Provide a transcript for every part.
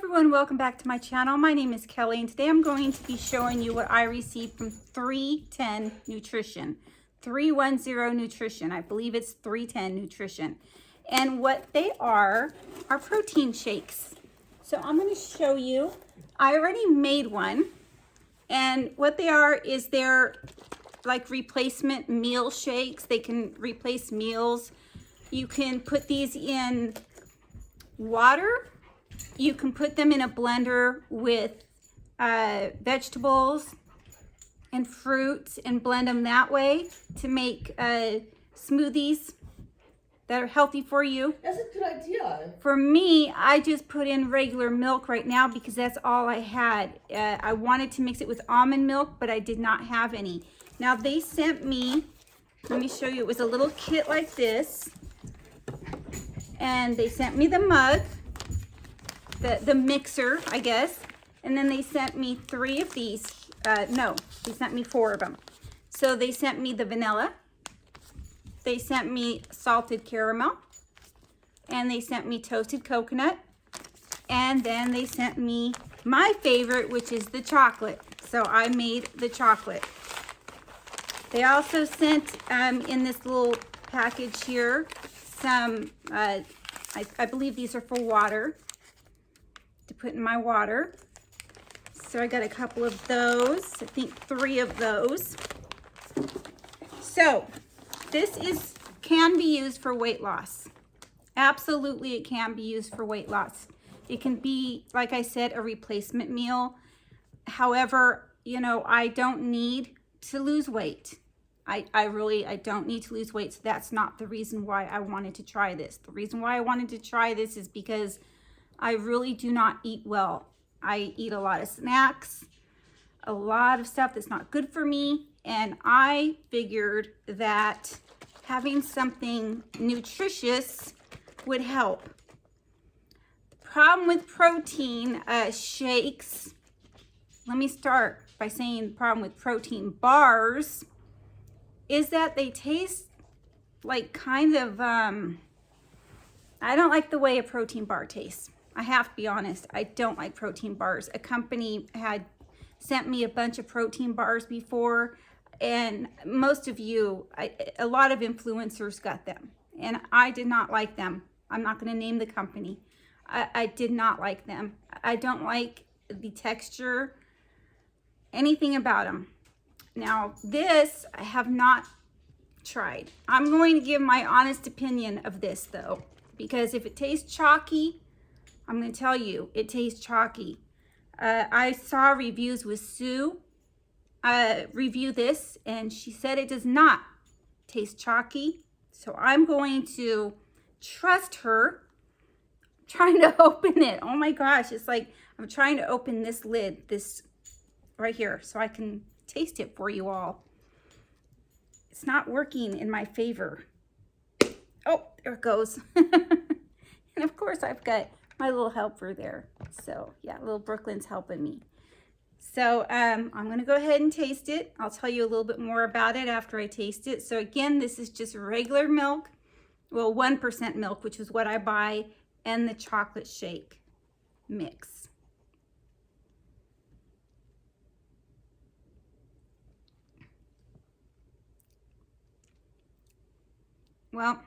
everyone, welcome back to my channel. My name is Kelly and today I'm going to be showing you what I received from 310 Nutrition. 310 Nutrition. I believe it's 310 Nutrition. And what they are protein shakes. So I'm going to show you. I already made one. And what they are is they're like replacement meal shakes. They can replace meals. You can put these in water. You can put them in a blender with vegetables and fruits and blend them that way to make smoothies that are healthy for you. That's a good idea. For me, I just put in regular milk right now because that's all I had. I wanted to mix it with almond milk, but I did not have any. Now they sent me, let me show you, it was a little kit like this. And they sent me the mug. The mixer, I guess, and then they sent me 3 of these. No, they sent me 4 of them. So they sent me the vanilla, they sent me salted caramel, and they sent me toasted coconut, and then they sent me my favorite, which is the chocolate. So I made the chocolate. They also sent in this little package here some, I believe these are for water, to put in my water. So I got a couple of those, I think 3 of those. So this can be used for weight loss. Absolutely, it can be used for weight loss. It can be, like I said, a replacement meal. However, you know, I don't need to lose weight. I don't need to lose weight. So that's not the reason why I wanted to try this. The reason why I wanted to try this is because I really do not eat well. I eat a lot of snacks, a lot of stuff that's not good for me, and I figured that having something nutritious would help. The problem with protein shakes, let me start by saying the problem with protein bars is that they taste like kind of, I don't like the way a protein bar tastes. I have to be honest, I don't like protein bars. A company had sent me a bunch of protein bars before, and most of you, a lot of influencers got them, and I did not like them. I'm not going to name the company. I did not like them. I don't like the texture, anything about them. Now, this I have not tried. I'm going to give my honest opinion of this, though, because if it tastes chalky, I'm going to tell you, it tastes chalky. I saw reviews with Sue review this, and she said it does not taste chalky. So I'm going to trust her. I'm trying to open it. Oh my gosh, it's like I'm trying to open this lid, this right here, so I can taste it for you all. It's not working in my favor. Oh, there it goes. And of course I've got my little helper there. So yeah, little Brooklyn's helping me. So I'm going to go ahead and taste it. I'll tell you a little bit more about it after I taste it. So again, this is just regular milk. Well, 1% milk, which is what I buy, and the chocolate shake mix. Well,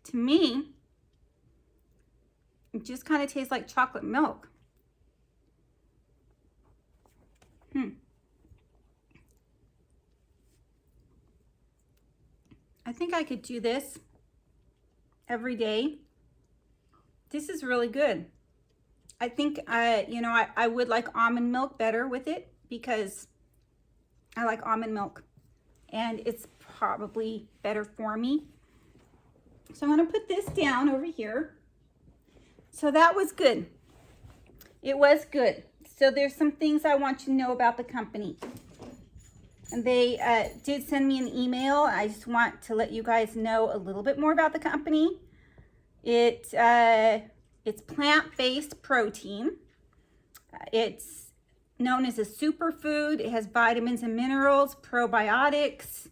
to me, it just kind of tastes like chocolate milk. I think I could do this every day. This is really good. I think, you know, I would like almond milk better with it because I like almond milk and it's probably better for me. So I'm going to put this down over here. So that was good. It was good. So there's some things I want you to know about the company. And they did send me an email. I just want to let you guys know a little bit more about the company. It's plant-based protein. It's known as a superfood. It has vitamins and minerals, probiotics,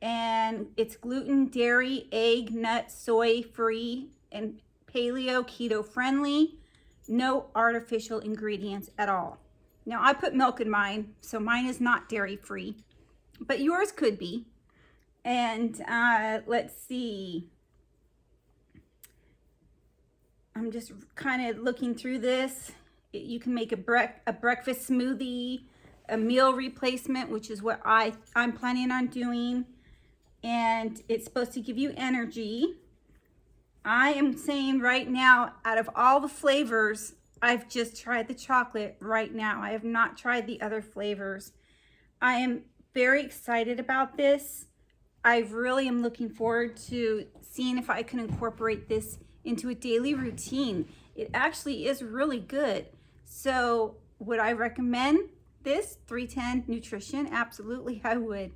and it's gluten, dairy, egg, nut, soy free, and paleo, keto friendly, no artificial ingredients at all. Now I put milk in mine, so mine is not dairy free, but yours could be. And let's see. I'm just kind of looking through this. You can make a breakfast smoothie, a meal replacement, which is what I'm planning on doing. And it's supposed to give you energy. I am saying right now, out of all the flavors, I've just tried the chocolate right now. I have not tried the other flavors. I am very excited about this. I really am looking forward to seeing if I can incorporate this into a daily routine. It actually is really good. So would I recommend this 310 Nutrition? Absolutely, I would.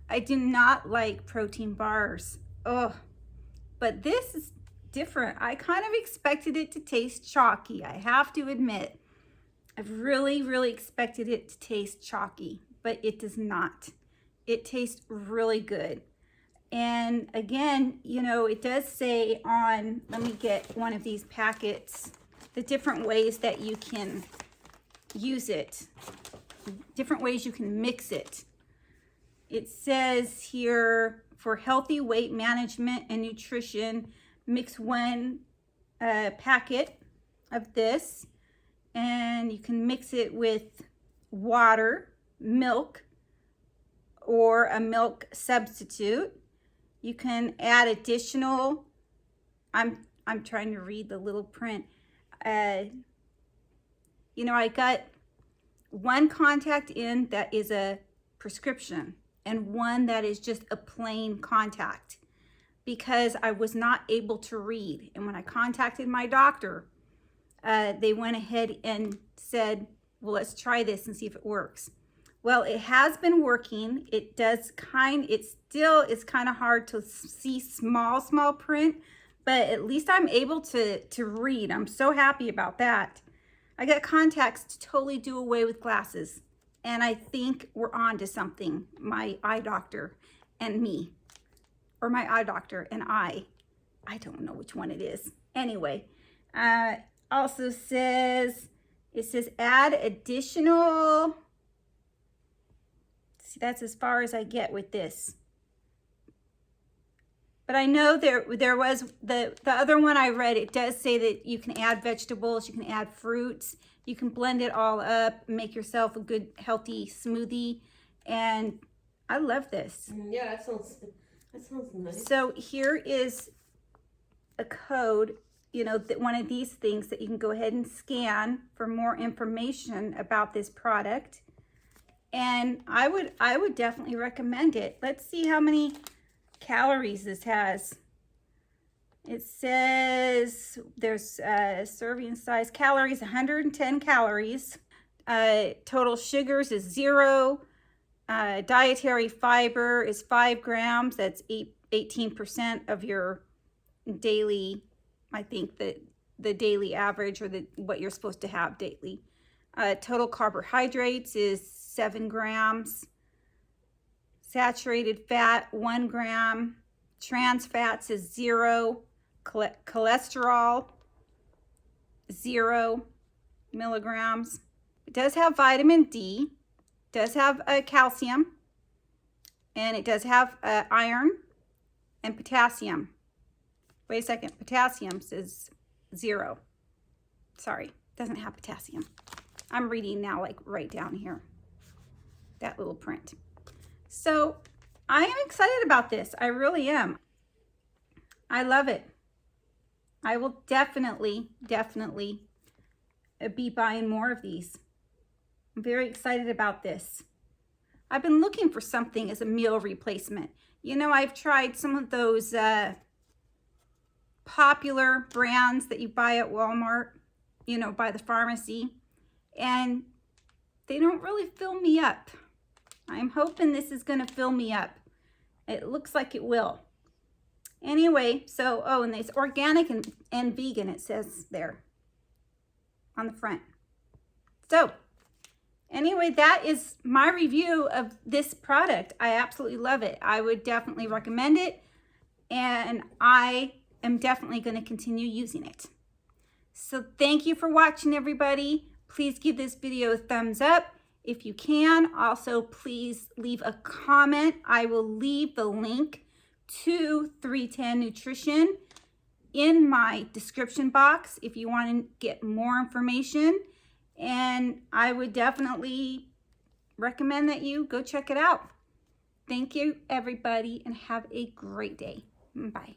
I do not like protein bars. Oh, but this is different. I kind of expected it to taste chalky, I have to admit. I've really expected it to taste chalky, but it does not. It tastes really good. And again, you know, it does say on, let me get one of these packets, the different ways that you can use it, different ways you can mix it. It says here, for healthy weight management and nutrition, mix one packet of this, and you can mix it with water, milk, or a milk substitute. You can add additional, I'm trying to read the little print. You know, I got one contact in that is a prescription and one that is just a plain contact, because I was not able to read. And when I contacted my doctor, they went ahead and said, well, let's try this and see if it works. Well, it has been working. It does it still is kind of hard to see small print, but at least I'm able to read. I'm so happy about that. I got contacts to totally do away with glasses. And I think we're on to something, my eye doctor and me, or my eye doctor and I don't know which one it is. Anyway, also says, it says add additional. See, that's as far as I get with this. But I know there was the other one I read, it does say that you can add vegetables, you can add fruits, you can blend it all up, make yourself a good healthy smoothie. And I love this. Yeah, that sounds nice. So here is a code, you know, that one of these things that you can go ahead and scan for more information about this product. And I would definitely recommend it. Let's see how many calories this has. It says there's serving size calories, 110 calories. Total sugars is 0. Dietary fiber is 5 grams. That's 18% of your daily, I think the daily average, or what you're supposed to have daily. Total carbohydrates is 7 grams. Saturated fat, 1 gram. Trans fats is 0. Cholesterol, 0 milligrams. It does have vitamin D, does have calcium, and it does have iron and potassium. Wait a second, potassium says 0. Sorry, doesn't have potassium. I'm reading now, like right down here, that little print. So I am excited about this. I really am. I love it. I will definitely be buying more of these. I'm very excited about this. I've been looking for something as a meal replacement. You know, I've tried some of those popular brands that you buy at Walmart, you know, by the pharmacy, and they don't really fill me up. I'm hoping this is going to fill me up. It looks like it will. Anyway, so, oh, and it's organic and vegan, it says there on the front. So, anyway, that is my review of this product. I absolutely love it. I would definitely recommend it, and I am definitely going to continue using it. So thank you for watching, everybody. Please give this video a thumbs up if you can. Also, please leave a comment. I will leave the link to 310 Nutrition in my description box if you want to get more information. And I would definitely recommend that you go check it out. Thank you, everybody, and have a great day. Bye.